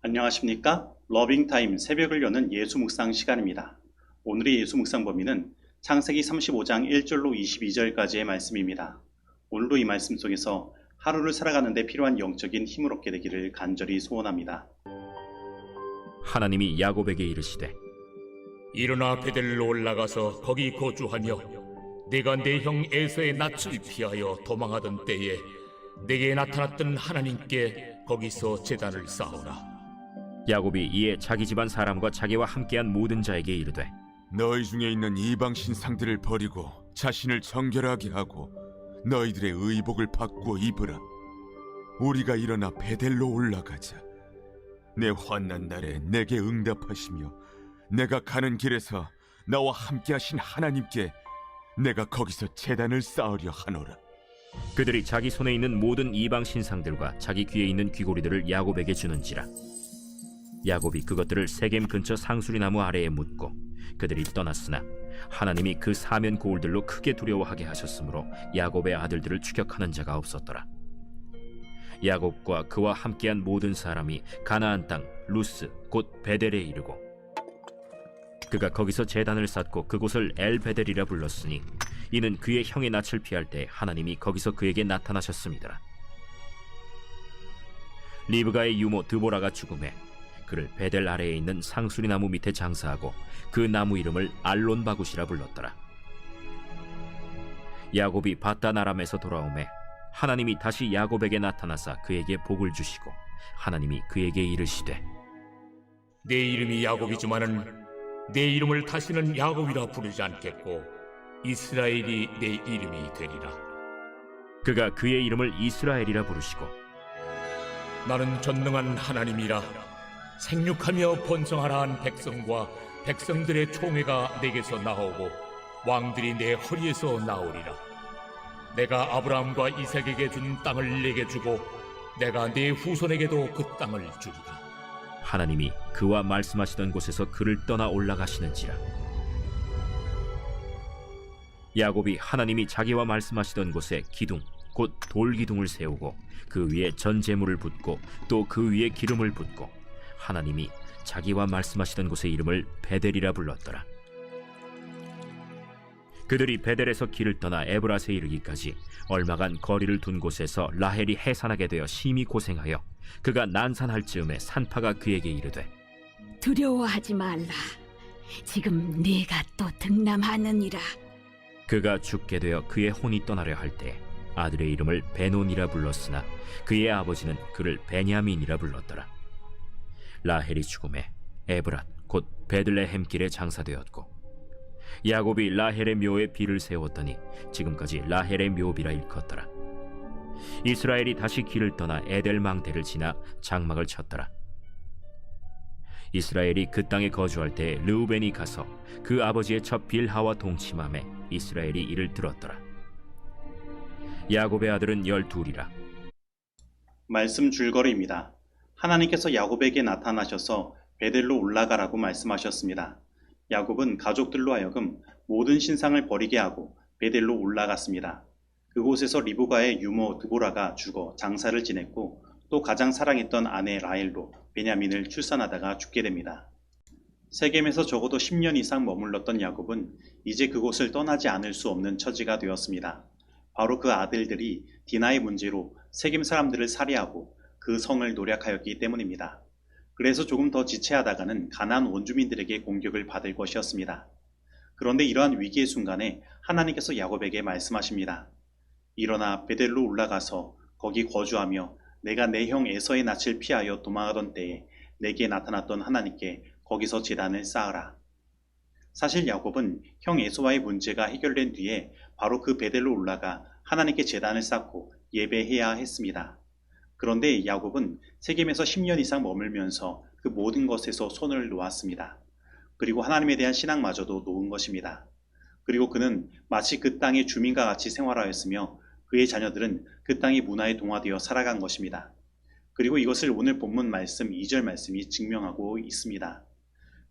안녕하십니까? 러빙타임 새벽을 여는 예수 묵상 시간입니다. 오늘의 예수 묵상 범위는 창세기 35장 1절로 22절까지의 말씀입니다. 오늘도 이 말씀 속에서 하루를 살아가는 데 필요한 영적인 힘을 얻게 되기를 간절히 소원합니다. 하나님이 야곱에게 이르시되 일어나 베델로 올라가서 거기 거주하며 내가 내 형 에서의 낯을 피하여 도망하던 때에 내게 나타났던 하나님께 거기서 제단을 쌓으라. 야곱이 이에 자기 집안 사람과 자기와 함께한 모든 자에게 이르되 너희 중에 있는 이방 신상들을 버리고 자신을 정결하게 하고 너희들의 의복을 바꾸어 입으라. 우리가 일어나 베델로 올라가자. 내 환난 날에 내게 응답하시며 내가 가는 길에서 나와 함께하신 하나님께 내가 거기서 제단을 쌓으려 하노라. 그들이 자기 손에 있는 모든 이방 신상들과 자기 귀에 있는 귀고리들을 야곱에게 주는지라. 야곱이 그것들을 세겜 근처 상수리 나무 아래에 묻고 그들이 떠났으나 하나님이 그 사면 고울들로 크게 두려워하게 하셨으므로 야곱의 아들들을 추격하는 자가 없었더라. 야곱과 그와 함께한 모든 사람이 가나안 땅 루스 곧 베델에 이르고 그가 거기서 제단을 쌓고 그곳을 엘베델이라 불렀으니 이는 그의 형의 낯을 피할 때 하나님이 거기서 그에게 나타나셨음이더라. 리브가의 유모 드보라가 죽음에 그를 베델 아래에 있는 상수리 나무 밑에 장사하고 그 나무 이름을 알론바굿이라 불렀더라. 야곱이 밧단 아람에서 돌아오매 하나님이 다시 야곱에게 나타나사 그에게 복을 주시고 하나님이 그에게 이르시되 내 이름이 야곱이지만은 내 이름을 다시는 야곱이라 부르지 않겠고 이스라엘이 내 이름이 되리라. 그가 그의 이름을 이스라엘이라 부르시고 나는 전능한 하나님이라. 생육하며 번성하라 한 백성과 백성들의 총회가 내게서 나오고 왕들이 내 허리에서 나오리라. 내가 아브라함과 이삭에게 준 땅을 내게 주고 내가 내 후손에게도 그 땅을 주리라. 하나님이 그와 말씀하시던 곳에서 그를 떠나 올라가시는지라. 야곱이 하나님이 자기와 말씀하시던 곳에 기둥 곧 돌기둥을 세우고 그 위에 전제물을 붓고 또 그 위에 기름을 붓고 하나님이 자기와 말씀하시던 곳의 이름을 베델이라 불렀더라. 그들이 베델에서 길을 떠나 에브라스에 이르기까지 얼마간 거리를 둔 곳에서 라헬이 해산하게 되어 심히 고생하여 그가 난산할 즈음에 산파가 그에게 이르되 두려워하지 말라. 지금 네가 또 등남하느니라. 그가 죽게 되어 그의 혼이 떠나려 할 때 아들의 이름을 베논이라 불렀으나 그의 아버지는 그를 베냐민이라 불렀더라. 라헬이 죽음에 에브랏 곧 베들레헴 길에 장사되었고 야곱이 라헬의 묘에 비를 세웠더니 지금까지 라헬의 묘비라 일컫더라. 이스라엘이 다시 길을 떠나 에델망대를 지나 장막을 쳤더라. 이스라엘이 그 땅에 거주할 때 르우벤이 가서 그 아버지의 첩 빌하와 동침함에 이스라엘이 이를 들었더라. 야곱의 아들은 12이라. 말씀 줄거리입니다. 하나님께서 야곱에게 나타나셔서 베델로 올라가라고 말씀하셨습니다. 야곱은 가족들로 하여금 모든 신상을 버리게 하고 베델로 올라갔습니다. 그곳에서 리브가의 유모 드보라가 죽어 장사를 지냈고 또 가장 사랑했던 아내 라헬로 베냐민을 출산하다가 죽게 됩니다. 세겜에서 적어도 10년 이상 머물렀던 야곱은 이제 그곳을 떠나지 않을 수 없는 처지가 되었습니다. 바로 그 아들들이 디나의 문제로 세겜 사람들을 살해하고 그 성을 노략하였기 때문입니다. 그래서 조금 더 지체하다가는 가나안 원주민들에게 공격을 받을 것이었습니다. 그런데 이러한 위기의 순간에 하나님께서 야곱에게 말씀하십니다. 일어나 베델로 올라가서 거기 거주하며 내가 내 형 에서의 낯을 피하여 도망하던 때에 내게 나타났던 하나님께 거기서 제단을 쌓으라. 사실 야곱은 형 에서와의 문제가 해결된 뒤에 바로 그 베델로 올라가 하나님께 제단을 쌓고 예배해야 했습니다. 그런데 야곱은 세겜에서 10년 이상 머물면서 그 모든 것에서 손을 놓았습니다. 그리고 하나님에 대한 신앙마저도 놓은 것입니다. 그리고 그는 마치 그 땅의 주민과 같이 생활하였으며 그의 자녀들은 그 땅의 문화에 동화되어 살아간 것입니다. 그리고 이것을 오늘 본문 말씀 2절 말씀이 증명하고 있습니다.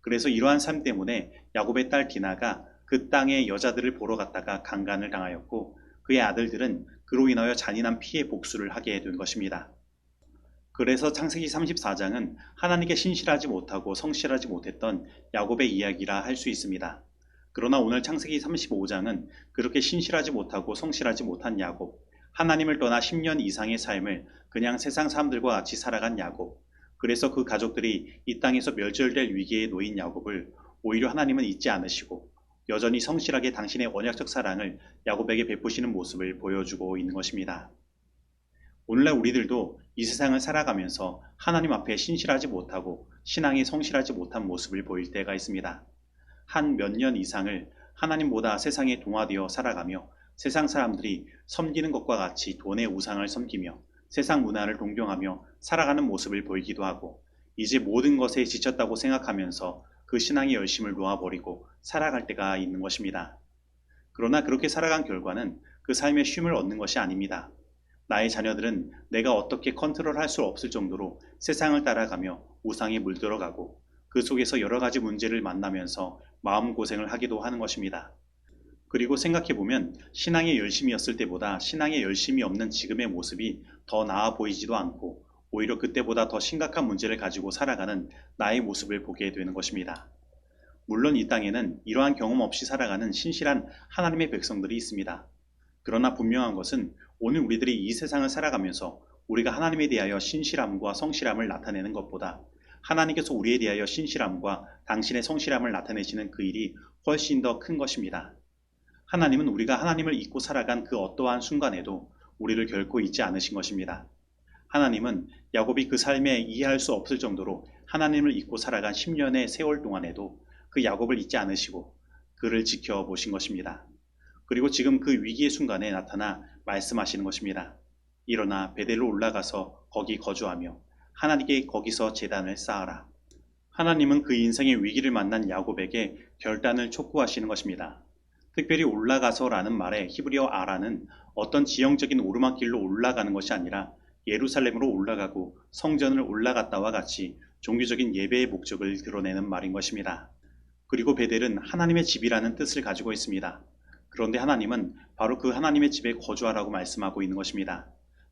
그래서 이러한 삶 때문에 야곱의 딸 디나가 그 땅의 여자들을 보러 갔다가 강간을 당하였고 그의 아들들은 그로 인하여 잔인한 피해 복수를 하게 된 것입니다. 그래서 창세기 34장은 하나님께 신실하지 못하고 성실하지 못했던 야곱의 이야기라 할 수 있습니다. 그러나 오늘 창세기 35장은 그렇게 신실하지 못하고 성실하지 못한 야곱, 하나님을 떠나 10년 이상의 삶을 그냥 세상 사람들과 같이 살아간 야곱, 그래서 그 가족들이 이 땅에서 멸절될 위기에 놓인 야곱을 오히려 하나님은 잊지 않으시고 여전히 성실하게 당신의 언약적 사랑을 야곱에게 베푸시는 모습을 보여주고 있는 것입니다. 오늘날 우리들도 이 세상을 살아가면서 하나님 앞에 신실하지 못하고 신앙에 성실하지 못한 모습을 보일 때가 있습니다. 한 몇 년 이상을 하나님보다 세상에 동화되어 살아가며 세상 사람들이 섬기는 것과 같이 돈의 우상을 섬기며 세상 문화를 동경하며 살아가는 모습을 보이기도 하고 이제 모든 것에 지쳤다고 생각하면서 그 신앙의 열심을 놓아버리고 살아갈 때가 있는 것입니다. 그러나 그렇게 살아간 결과는 그 삶의 쉼을 얻는 것이 아닙니다. 나의 자녀들은 내가 어떻게 컨트롤할 수 없을 정도로 세상을 따라가며 우상에 물들어가고 그 속에서 여러 가지 문제를 만나면서 마음고생을 하기도 하는 것입니다. 그리고 생각해보면 신앙의 열심이었을 때보다 신앙의 열심이 없는 지금의 모습이 더 나아 보이지도 않고 오히려 그때보다 더 심각한 문제를 가지고 살아가는 나의 모습을 보게 되는 것입니다. 물론 이 땅에는 이러한 경험 없이 살아가는 신실한 하나님의 백성들이 있습니다. 그러나 분명한 것은 오늘 우리들이 이 세상을 살아가면서 우리가 하나님에 대하여 신실함과 성실함을 나타내는 것보다 하나님께서 우리에 대하여 신실함과 당신의 성실함을 나타내시는 그 일이 훨씬 더 큰 것입니다. 하나님은 우리가 하나님을 잊고 살아간 그 어떠한 순간에도 우리를 결코 잊지 않으신 것입니다. 하나님은 야곱이 그 삶에 이해할 수 없을 정도로 하나님을 잊고 살아간 10년의 세월 동안에도 그 야곱을 잊지 않으시고 그를 지켜보신 것입니다. 그리고 지금 그 위기의 순간에 나타나 말씀하시는 것입니다. 일어나 베델로 올라가서 거기 거주하며 하나님께 거기서 제단을 쌓아라. 하나님은 그 인생의 위기를 만난 야곱에게 결단을 촉구하시는 것입니다. 특별히 올라가서라는 말의 히브리어 아라는 어떤 지형적인 오르막길로 올라가는 것이 아니라 예루살렘으로 올라가고 성전을 올라갔다와 같이 종교적인 예배의 목적을 드러내는 말인 것입니다. 그리고 베델은 하나님의 집이라는 뜻을 가지고 있습니다. 그런데 하나님은 바로 그 하나님의 집에 거주하라고 말씀하고 있는 것입니다.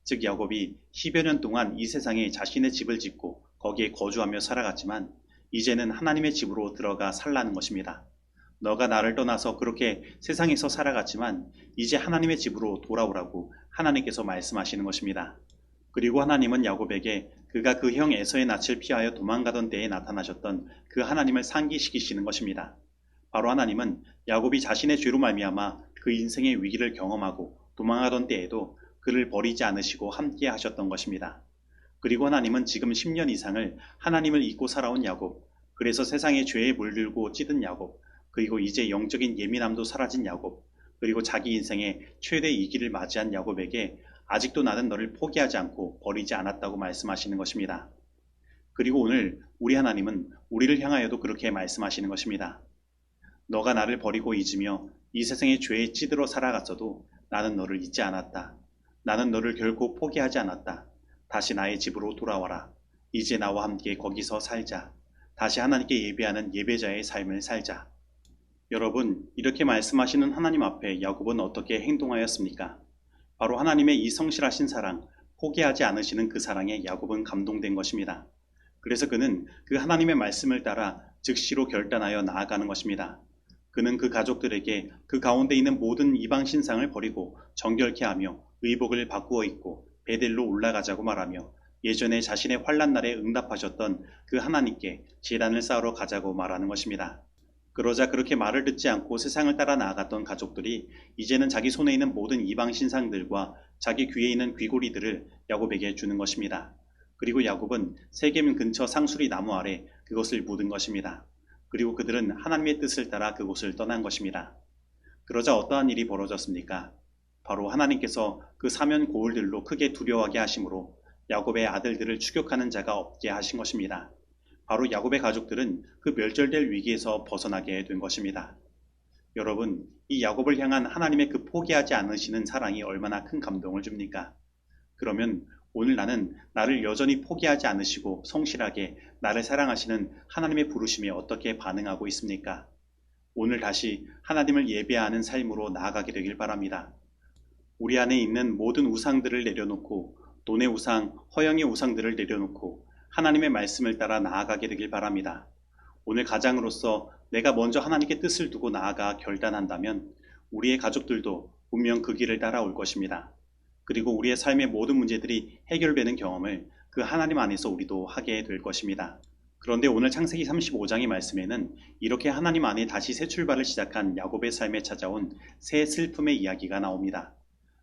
즉 야곱이 10여 년 동안 이 세상에 자신의 집을 짓고 거기에 거주하며 살아갔지만 이제는 하나님의 집으로 들어가 살라는 것입니다. 너가 나를 떠나서 그렇게 세상에서 살아갔지만 이제 하나님의 집으로 돌아오라고 하나님께서 말씀하시는 것입니다. 그리고 하나님은 야곱에게 그가 그 형 에서의 낯을 피하여 도망가던 때에 나타나셨던 그 하나님을 상기시키시는 것입니다. 바로 하나님은 야곱이 자신의 죄로 말미암아 그 인생의 위기를 경험하고 도망하던 때에도 그를 버리지 않으시고 함께 하셨던 것입니다. 그리고 하나님은 지금 10년 이상을 하나님을 잊고 살아온 야곱, 그래서 세상의 죄에 물들고 찌든 야곱, 그리고 이제 영적인 예민함도 사라진 야곱, 그리고 자기 인생의 최대 위기를 맞이한 야곱에게 아직도 나는 너를 포기하지 않고 버리지 않았다고 말씀하시는 것입니다. 그리고 오늘 우리 하나님은 우리를 향하여도 그렇게 말씀하시는 것입니다. 너가 나를 버리고 잊으며 이 세상의 죄에 찌들어 살아갔어도 나는 너를 잊지 않았다. 나는 너를 결코 포기하지 않았다. 다시 나의 집으로 돌아와라. 이제 나와 함께 거기서 살자. 다시 하나님께 예배하는 예배자의 삶을 살자. 여러분, 이렇게 말씀하시는 하나님 앞에 야곱은 어떻게 행동하였습니까? 바로 하나님의 이 성실하신 사랑, 포기하지 않으시는 그 사랑에 야곱은 감동된 것입니다. 그래서 그는 그 하나님의 말씀을 따라 즉시로 결단하여 나아가는 것입니다. 그는 그 가족들에게 그 가운데 있는 모든 이방 신상을 버리고 정결케 하며 의복을 바꾸어 입고 베델로 올라가자고 말하며 예전에 자신의 환난 날에 응답하셨던 그 하나님께 제단을 쌓으러 가자고 말하는 것입니다. 그러자 그렇게 말을 듣지 않고 세상을 따라 나아갔던 가족들이 이제는 자기 손에 있는 모든 이방 신상들과 자기 귀에 있는 귀고리들을 야곱에게 주는 것입니다. 그리고 야곱은 세겜 근처 상수리 나무 아래 그것을 묻은 것입니다. 그리고 그들은 하나님의 뜻을 따라 그곳을 떠난 것입니다. 그러자 어떠한 일이 벌어졌습니까? 바로 하나님께서 그 사면 고울들로 크게 두려워하게 하심으로 야곱의 아들들을 추격하는 자가 없게 하신 것입니다. 바로 야곱의 가족들은 그 멸절될 위기에서 벗어나게 된 것입니다. 여러분, 이 야곱을 향한 하나님의 그 포기하지 않으시는 사랑이 얼마나 큰 감동을 줍니까? 그러면 오늘 나는 나를 여전히 포기하지 않으시고 성실하게 나를 사랑하시는 하나님의 부르심에 어떻게 반응하고 있습니까? 오늘 다시 하나님을 예배하는 삶으로 나아가게 되길 바랍니다. 우리 안에 있는 모든 우상들을 내려놓고 돈의 우상, 허영의 우상들을 내려놓고 하나님의 말씀을 따라 나아가게 되길 바랍니다. 오늘 가장으로서 내가 먼저 하나님께 뜻을 두고 나아가 결단한다면 우리의 가족들도 분명 그 길을 따라올 것입니다. 그리고 우리의 삶의 모든 문제들이 해결되는 경험을 그 하나님 안에서 우리도 하게 될 것입니다. 그런데 오늘 창세기 35장의 말씀에는 이렇게 하나님 안에 다시 새 출발을 시작한 야곱의 삶에 찾아온 새 슬픔의 이야기가 나옵니다.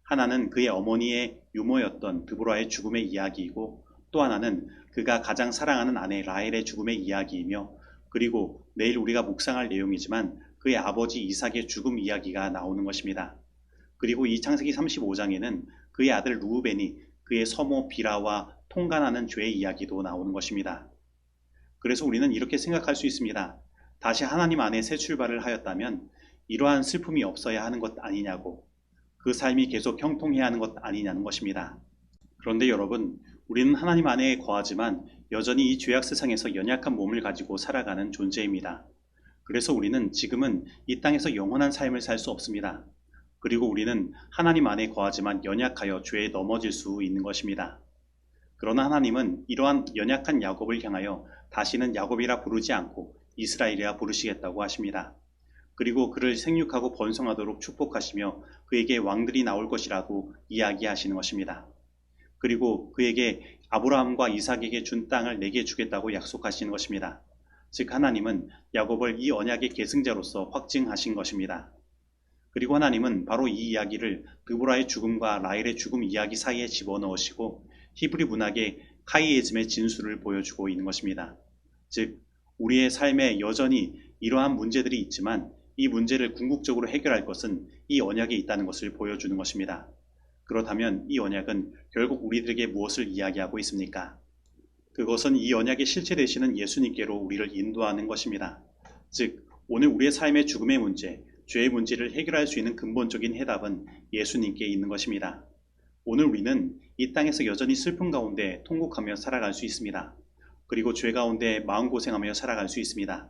하나는 그의 어머니의 유모였던 드보라의 죽음의 이야기이고, 또 하나는 그가 가장 사랑하는 아내 라헬의 죽음의 이야기이며, 그리고 내일 우리가 묵상할 내용이지만 그의 아버지 이삭의 죽음 이야기가 나오는 것입니다. 그리고 이 창세기 35장에는 그의 아들 루우벤이 그의 서모 비라와 통간하는 죄의 이야기도 나오는 것입니다. 그래서 우리는 이렇게 생각할 수 있습니다. 다시 하나님 안에 새 출발을 하였다면 이러한 슬픔이 없어야 하는 것 아니냐고, 그 삶이 계속 형통해야 하는 것 아니냐는 것입니다. 그런데 여러분, 우리는 하나님 안에 거하지만 여전히 이 죄악 세상에서 연약한 몸을 가지고 살아가는 존재입니다. 그래서 우리는 지금은 이 땅에서 영원한 삶을 살 수 없습니다. 그리고 우리는 하나님 안에 거하지만 연약하여 죄에 넘어질 수 있는 것입니다. 그러나 하나님은 이러한 연약한 야곱을 향하여 다시는 야곱이라 부르지 않고 이스라엘이라 부르시겠다고 하십니다. 그리고 그를 생육하고 번성하도록 축복하시며 그에게 왕들이 나올 것이라고 이야기하시는 것입니다. 그리고 그에게 아브라함과 이삭에게 준 땅을 내게 주겠다고 약속하시는 것입니다. 즉 하나님은 야곱을 이 언약의 계승자로서 확증하신 것입니다. 그리고 하나님은 바로 이 이야기를 드보라의 죽음과 라헬의 죽음 이야기 사이에 집어넣으시고 히브리 문학의 카이에즘의 진수를 보여주고 있는 것입니다. 즉 우리의 삶에 여전히 이러한 문제들이 있지만 이 문제를 궁극적으로 해결할 것은 이 언약에 있다는 것을 보여주는 것입니다. 그렇다면 이 언약은 결국 우리들에게 무엇을 이야기하고 있습니까? 그것은 이 언약의 실체 되시는 예수님께로 우리를 인도하는 것입니다. 즉 오늘 우리의 삶의 죽음의 문제, 죄의 문제를 해결할 수 있는 근본적인 해답은 예수님께 있는 것입니다. 오늘 우리는 이 땅에서 여전히 슬픔 가운데 통곡하며 살아갈 수 있습니다. 그리고 죄 가운데 마음고생하며 살아갈 수 있습니다.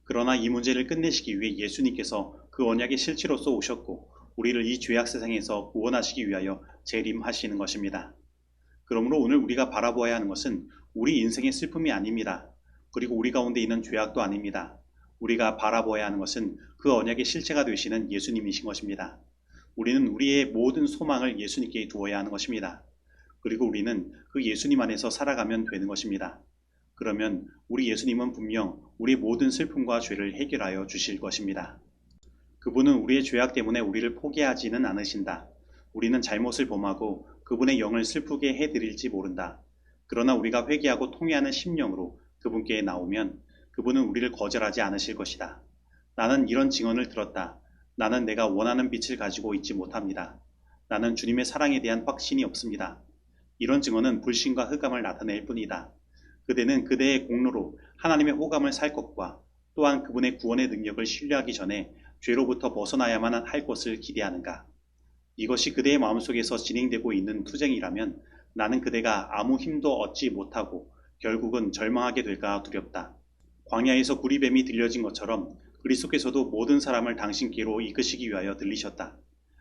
그러나 이 문제를 끝내시기 위해 예수님께서 그 언약의 실체로서 오셨고 우리를 이 죄악 세상에서 구원하시기 위하여 재림하시는 것입니다. 그러므로 오늘 우리가 바라보아야 하는 것은 우리 인생의 슬픔이 아닙니다. 그리고 우리 가운데 있는 죄악도 아닙니다. 우리가 바라보아야 하는 것은 그 언약의 실체가 되시는 예수님이신 것입니다. 우리는 우리의 모든 소망을 예수님께 두어야 하는 것입니다. 그리고 우리는 그 예수님 안에서 살아가면 되는 것입니다. 그러면 우리 예수님은 분명 우리 모든 슬픔과 죄를 해결하여 주실 것입니다. 그분은 우리의 죄악 때문에 우리를 포기하지는 않으신다. 우리는 잘못을 범하고 그분의 영을 슬프게 해드릴지 모른다. 그러나 우리가 회개하고 통회하는 심령으로 그분께 나오면 그분은 우리를 거절하지 않으실 것이다. 나는 이런 증언을 들었다. 나는 내가 원하는 빛을 가지고 있지 못합니다. 나는 주님의 사랑에 대한 확신이 없습니다. 이런 증언은 불신과 흑암을 나타낼 뿐이다. 그대는 그대의 공로로 하나님의 호감을 살 것과 또한 그분의 구원의 능력을 신뢰하기 전에 죄로부터 벗어나야만 할 것을 기대하는가? 이것이 그대의 마음속에서 진행되고 있는 투쟁이라면 나는 그대가 아무 힘도 얻지 못하고 결국은 절망하게 될까 두렵다. 광야에서 구리뱀이 들려진 것처럼 그리스도께서도 모든 사람을 당신께로 이끄시기 위하여 들리셨다.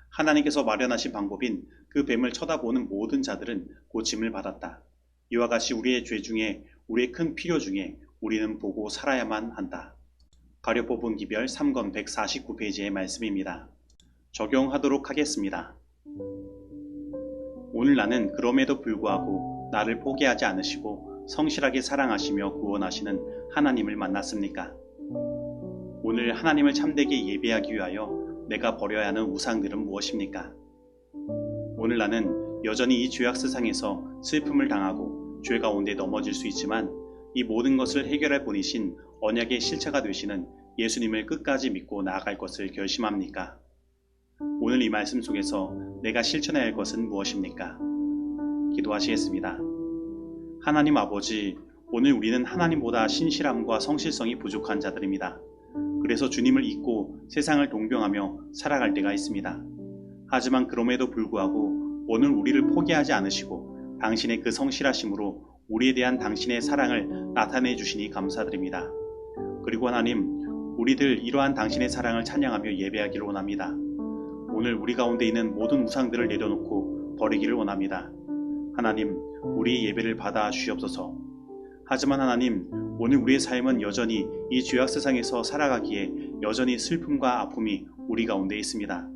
하나님께서 마련하신 방법인 그 뱀을 쳐다보는 모든 자들은 고침을 받았다. 이와 같이 우리의 죄 중에 우리의 큰 필요 중에 우리는 보고 살아야만 한다. 가려 뽑은 기별 3권 149페이지의 말씀입니다. 적용하도록 하겠습니다. 오늘 나는 그럼에도 불구하고 나를 포기하지 않으시고 성실하게 사랑하시며 구원하시는 하나님을 만났습니까? 오늘 하나님을 참되게 예배하기 위하여 내가 버려야 하는 우상들은 무엇입니까? 오늘 나는 여전히 이 죄악 세상에서 슬픔을 당하고 죄 가운데 넘어질 수 있지만 이 모든 것을 해결할 분이신 언약의 실체가 되시는 예수님을 끝까지 믿고 나아갈 것을 결심합니까? 오늘 이 말씀 속에서 내가 실천해야 할 것은 무엇입니까? 기도하시겠습니다. 하나님 아버지, 오늘 우리는 하나님보다 신실함과 성실성이 부족한 자들입니다. 그래서 주님을 잊고 세상을 동경하며 살아갈 때가 있습니다. 하지만 그럼에도 불구하고 오늘 우리를 포기하지 않으시고 당신의 그 성실하심으로 우리에 대한 당신의 사랑을 나타내 주시니 감사드립니다. 그리고 하나님, 우리들 이러한 당신의 사랑을 찬양하며 예배하기를 원합니다. 오늘 우리 가운데 있는 모든 우상들을 내려놓고 버리기를 원합니다. 하나님, 우리 예배를 받아 주시옵소서. 하지만 하나님, 오늘 우리의 삶은 여전히 이 죄악 세상에서 살아가기에 여전히 슬픔과 아픔이 우리 가운데 있습니다.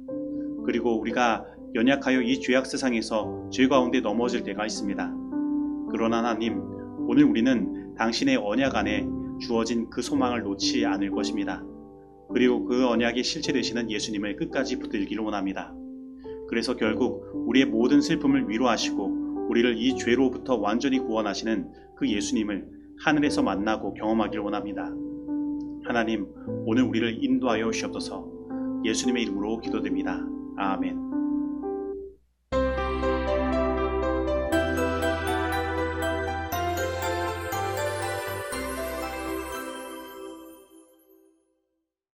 그리고 우리가 연약하여 이 죄악 세상에서 죄 가운데 넘어질 때가 있습니다. 그러나 하나님, 오늘 우리는 당신의 언약 안에 주어진 그 소망을 놓지 않을 것입니다. 그리고 그 언약의 실체 되시는 예수님을 끝까지 붙들기를 원합니다. 그래서 결국 우리의 모든 슬픔을 위로하시고 우리를 이 죄로부터 완전히 구원하시는 그 예수님을 하늘에서 만나고 경험하기를 원합니다. 하나님, 오늘 우리를 인도하여 주시옵소서. 예수님의 이름으로 기도드립니다. 아멘.